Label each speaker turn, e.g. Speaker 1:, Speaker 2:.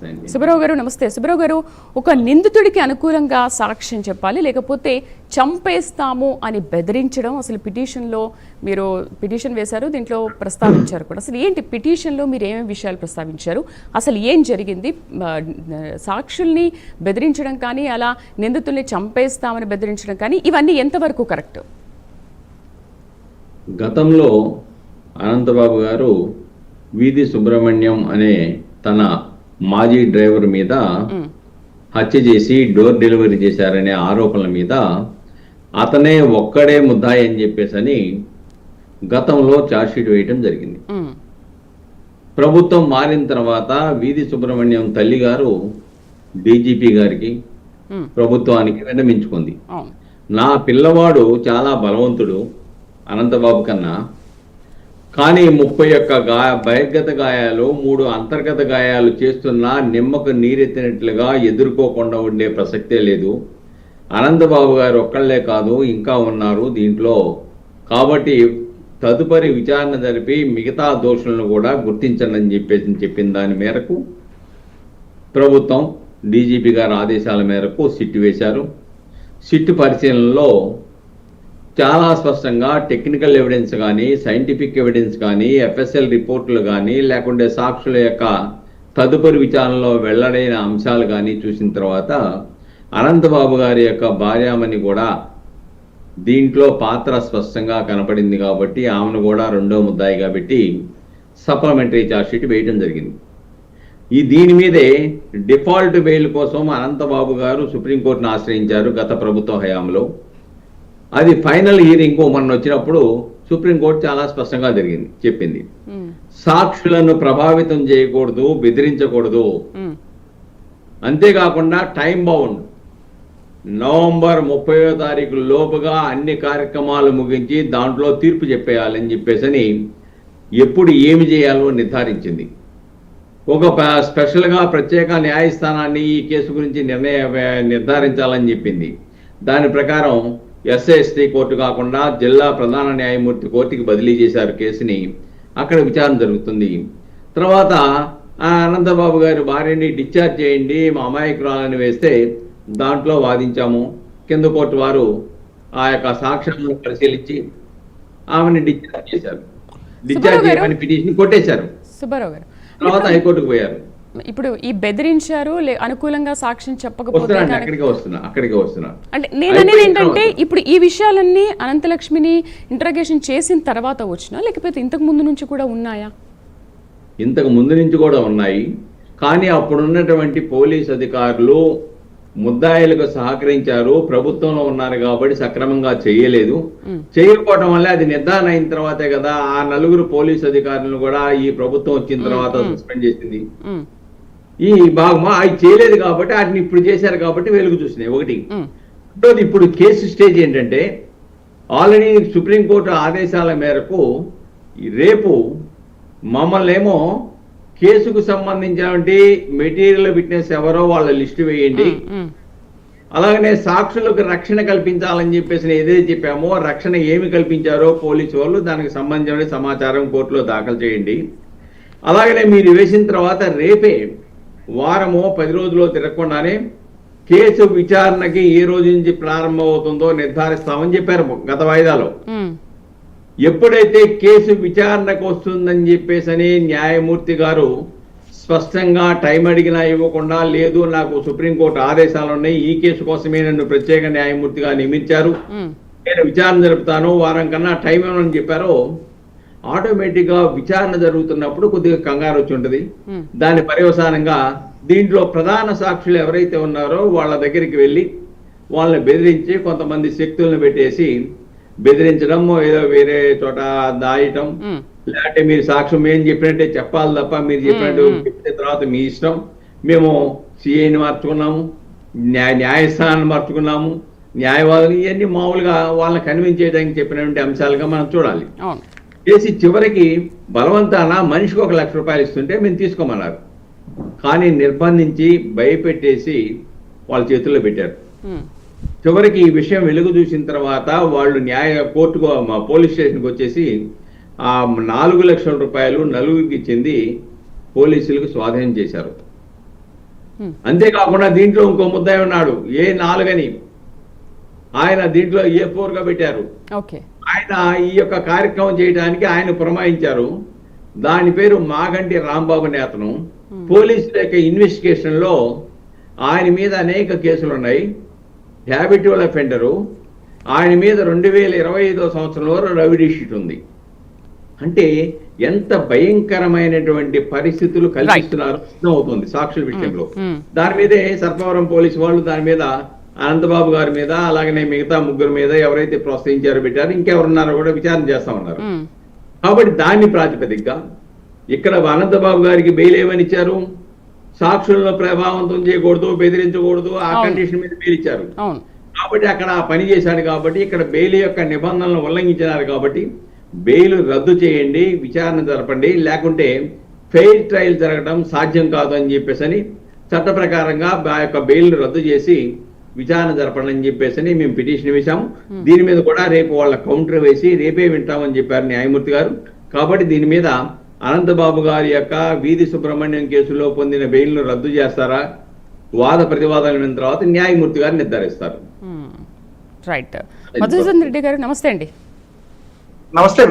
Speaker 1: నమస్తే అండి.
Speaker 2: సుబ్బారావు గారు నమస్తే. సుబ్బారావు గారు, ఒక నిందితుడికి అనుకూలంగా సాక్ష్యం చెప్పాలి, లేకపోతే చంపేస్తాము అని బెదిరించడం అసలు పిటిషన్లో మీరు పిటిషన్ వేశారు, దీంట్లో ప్రస్తావించారు కూడా. అసలు ఏంటి పిటిషన్లో మీరు ఏమేమి విషయాలు ప్రస్తావించారు, అసలు ఏం జరిగింది? సాక్షుల్ని బెదిరించడం కానీ, అలా నిందితుల్ని చంపేస్తామని బెదిరించడం కానీ, ఇవన్నీ ఎంతవరకు కరెక్ట్?
Speaker 1: గతంలో అనంతబాబు గారు వీధి సుబ్రహ్మణ్యం అనే తన మాజీ డ్రైవర్ మీద హత్య చేసి డోర్ డెలివరీ చేశారనే ఆరోపణల మీద అతనే ఒక్కడే ముద్దాయి అని చెప్పేసి గతంలో ఛార్జ్షీట్ వేయటం జరిగింది. ప్రభుత్వం మారిన తర్వాత వీధి సుబ్రహ్మణ్యం తల్లి గారు డీజీపీ గారికి ప్రభుత్వానికి విన్నవించుకుంది. నా పిల్లవాడు చాలా బలవంతుడు అనంతబాబు కన్నా, కానీ 31 బహిర్గత గాయాలు 3 అంతర్గత గాయాలు చేస్తున్నా నిమ్మకు నీరెత్తినట్లుగా ఎదుర్కోకుండా ఉండే ప్రసక్తే లేదు. అనంతబాబు గారు ఒక్కళ్లే కాదు, ఇంకా ఉన్నారు దీంట్లో. కాబట్టి తదుపరి విచారణ జరిపి మిగతా దోషులను కూడా గుర్తించండి అని చెప్పిన దాని మేరకు ప్రభుత్వం డీజీపీ గారి ఆదేశాల మేరకు సిట్ వేశారు. సిట్ పరిశీలనలో చాలా స్పష్టంగా టెక్నికల్ ఎవిడెన్స్ కానీ, సైంటిఫిక్ ఎవిడెన్స్ కానీ, ఎఫ్ఎస్ఎల్ రిపోర్టులు కానీ, లేకుంటే సాక్షుల యొక్క తదుపరి విచారణలో వెల్లడైన అంశాలు కానీ చూసిన తర్వాత అనంతబాబు గారి యొక్క భార్యామణి కూడా దీంట్లో పాత్ర స్పష్టంగా కనపడింది కాబట్టి ఆమెను కూడా రెండో ముద్దాయిగా పెట్టి సప్లిమెంటరీ ఛార్జ్షీట్ వేయడం జరిగింది. దీని మీదే డిఫాల్ట్ బెయిల్ కోసం అనంతబాబు గారు సుప్రీంకోర్టును ఆశ్రయించారు గత ప్రభుత్వ హయాంలో. అది ఫైనల్ హియరింగ్ మొన్న వచ్చినప్పుడు సుప్రీంకోర్టు చాలా స్పష్టంగా చెప్పింది, సాక్షులను ప్రభావితం చేయకూడదు, బెదిరించకూడదు. అంతేకాకుండా టైం బౌండ్ నవంబర్ 30వ తారీఖు లోపుగా అన్ని కార్యక్రమాలు ముగించి దాంట్లో తీర్పు చెప్పేయాలని చెప్పేసి ఎప్పుడు ఏమి చేయాలో నిర్ధారించింది. ఒక స్పెషల్గా ప్రత్యేక న్యాయస్థానాన్ని ఈ కేసు గురించి నిర్ధారించాలని చెప్పింది. దాని ప్రకారం ఎస్ఐఎస్టీ కోర్టు కాకుండా జిల్లా ప్రధాన న్యాయమూర్తి కోర్టుకి బదిలీ చేశారు కేసుని. అక్కడ విచారణ జరుగుతుంది. తర్వాత అనంతబాబు గారి భార్యని డిశ్చార్జ్ చేయండి, మా అమాయకురాలని వేస్తే దాంట్లో వాదించాము. కింద కోర్టు వారు ఆ యొక్క సాక్ష్యాలను పరిశీలించి ఆమెను డిశ్చార్జ్ చేశారు. డిశ్చార్జ్ చేయమని పిటిషన్ కొట్టేశారు.
Speaker 2: సుబ్బారావు గారు
Speaker 1: తర్వాత హైకోర్టుకు పోయారు.
Speaker 2: ఇప్పుడు ఈ బెదిరించారు, అనుకూలంగా సాక్ష్యం చెప్పకపోతే
Speaker 1: అక్కడికి వస్తున్నా
Speaker 2: అంటే నేను అనేది ఏంటంటే, ఇప్పుడు ఈ విషయాలన్నీ అనంతలక్ష్మిని ఇంటరాగేషన్ చేసిన తర్వాత వచ్చినా, లేకపోతే ఇంతకు ముందు నుంచి కూడా ఉన్నాయా?
Speaker 1: ఇంతకు ముందు నుంచి కూడా ఉన్నాయి. కానీ అప్పుడున్నటువంటి పోలీస్ అధికారులు ముద్దాయిలకు సహకరించారు, ప్రభుత్వంలో ఉన్నారు కాబట్టి సక్రమంగా చేయలేదు. చేయకపోవడం వల్ల అది నిర్ధారణ అయిన తర్వాతే కదా ఆ 4 పోలీస్ అధికారులను కూడా ఈ ప్రభుత్వం వచ్చిన తర్వాత సస్పెండ్ చేసింది. ఈ భాగమా అవి చేయలేదు కాబట్టి వాటిని ఇప్పుడు చేశారు కాబట్టి వెలుగు చూసినాయి. ఒకటి. ఇప్పుడు కేసు స్టేజ్ ఏంటంటే, ఆల్రెడీ సుప్రీంకోర్టు ఆదేశాల మేరకు రేపు మమ్మల్ని ఏమో కేసుకు సంబంధించినటువంటి మెటీరియల్ విట్నెస్ ఎవరో వాళ్ళ లిస్టు వేయండి, అలాగనే సాక్షులకు రక్షణ కల్పించాలని చెప్పేసి ఏదైతే చెప్పామో రక్షణ ఏమి కల్పించారో పోలీసు వాళ్ళు దానికి సంబంధించిన సమాచారం కోర్టులో దాఖలు చేయండి. అలాగనే మీరు వేసిన తర్వాత రేపే వారమో 10 రోజుల్లో తిరగకుండానే కేసు విచారణకి ఏ రోజు నుంచి ప్రారంభమవుతుందో నిర్ధారిస్తామని చెప్పారు గత వాయిదాలో. ఎప్పుడైతే కేసు విచారణకు వస్తుందని చెప్పేసి న్యాయమూర్తి గారు స్పష్టంగా టైం అడిగినా ఇవ్వకుండా, లేదు నాకు సుప్రీంకోర్టు ఆదేశాలు ఉన్నాయి, ఈ కేసు కోసమే నన్ను ప్రత్యేక న్యాయమూర్తిగా నియమించారు, నేను విచారణ జరుపుతాను, వారం కన్నా టైం ఇవ్వనని చెప్పారో ఆటోమేటిక్ గా విచారణ జరుగుతున్నప్పుడు కొద్దిగా కంగారు వచ్చి ఉంటుంది. దాని పర్యవసానంగా దీంట్లో ప్రధాన సాక్షులు ఎవరైతే ఉన్నారో వాళ్ళ దగ్గరికి వెళ్ళి వాళ్ళని బెదిరించి కొంతమంది శక్తులను పెట్టేసి బెదిరించడం, ఏదో వేరే చోట దాయటం, లేదంటే మీరు సాక్ష్యం ఏం చెప్పినట్టే చెప్పాలి తప్ప మీరు చెప్పినట్టు చెప్పిన తర్వాత మీ ఇష్టం, మేము సిఐని మార్చుకున్నాము, న్యాయస్థానాన్ని మార్చుకున్నాము, న్యాయవాదులు, ఇవన్నీ మామూలుగా వాళ్ళని కన్విన్స్ చేయడానికి చెప్పినటువంటి అంశాలుగా మనం చూడాలి. చేసి చివరికి బలవంతాన మనిషికి 1 లక్ష రూపాయలు ఇస్తుంటే మేము తీసుకోమన్నారు. కానీ నిర్బంధించి భయపెట్టేసి వాళ్ళ చేతుల్లో పెట్టారు. చివరికి ఈ విషయం వెలుగు చూసిన తర్వాత వాళ్ళు కోర్టుకు పోలీస్ స్టేషన్కి వచ్చేసి ఆ 4 లక్షల రూపాయలు నలుగురికి చెంది పోలీసులకు స్వాధీనం చేశారు. అంతేకాకుండా దీంట్లో ఇంకో ముద్దాయి ఉన్నాడు A4 అని, ఆయన దీంట్లో A4 గా పెట్టారు.
Speaker 2: ఓకే.
Speaker 1: ఆయన ఈ యొక్క కార్యక్రమం చేయడానికి ఆయన పురమాయించారు. దాని పేరు మాగంటి రాంబాబు అనే అతను. పోలీసుల యొక్క ఇన్వెస్టిగేషన్ లో ఆయన మీద అనేక కేసులు ఉన్నాయి. Habitual offender. ఆయన మీద 2025 సంవత్సరంలో రౌడీ షీట్ ఉంది. అంటే ఎంత భయంకరమైనటువంటి పరిస్థితులు కల్పిస్తున్నారు అవుతుంది సాక్షుల విషయంలో. దాని మీదే సర్పవరం పోలీసు వాళ్ళు దాని మీద అనంతబాబు గారి మీద, అలాగనే మిగతా ముగ్గురు మీద ఎవరైతే ప్రోత్సహించారో పెట్టారో ఇంకెవరున్నారో కూడా విచారణ చేస్తా ఉన్నారు. కాబట్టి దాన్ని ప్రాతిపదికగా ఇక్కడ అనంతబాబు గారికి బెయిల్ ఏమని ఇచ్చారు? సాక్షులను ప్రభావంతం చేయకూడదు, బెదిరించకూడదు, ఆ కండిషన్ మీద బెయిల్ ఇచ్చారు. కాబట్టి అక్కడ ఆ పని చేశాడు. కాబట్టి ఇక్కడ బెయిల్ యొక్క నిబంధనలను ఉల్లంఘించినారు. కాబట్టి బెయిల్ రద్దు చేయండి, విచారణ జరపండి, లేకుంటే ఫెయిర్ ట్రయల్ జరగడం సాధ్యం కాదు అని చెప్పేసి చట్ట ప్రకారంగా ఆ యొక్క బెయిల్ రద్దు చేసి విచారణ జరపండి అని చెప్పేసి మేము పిటిషన్ వేశాము. దీని మీద కూడా రేపు వాళ్ళ కౌంటర్ వేసి రేపే వింటామని చెప్పారు న్యాయమూర్తి గారు. కాబట్టి దీని మీద అనంతబాబు గారి యొక్క వీధి సుబ్రహ్మణ్యం కేసులో పొందిన బెయిల్ను రద్దు చేస్తారా, వాద ప్రతివాదాలు విన్న తర్వాత న్యాయమూర్తి గారు నిర్ధారిస్తారు.
Speaker 2: రైట్. మధుసూదన్ రెడ్డి గారు నమస్తే అండి.
Speaker 3: నమస్తే మేడం.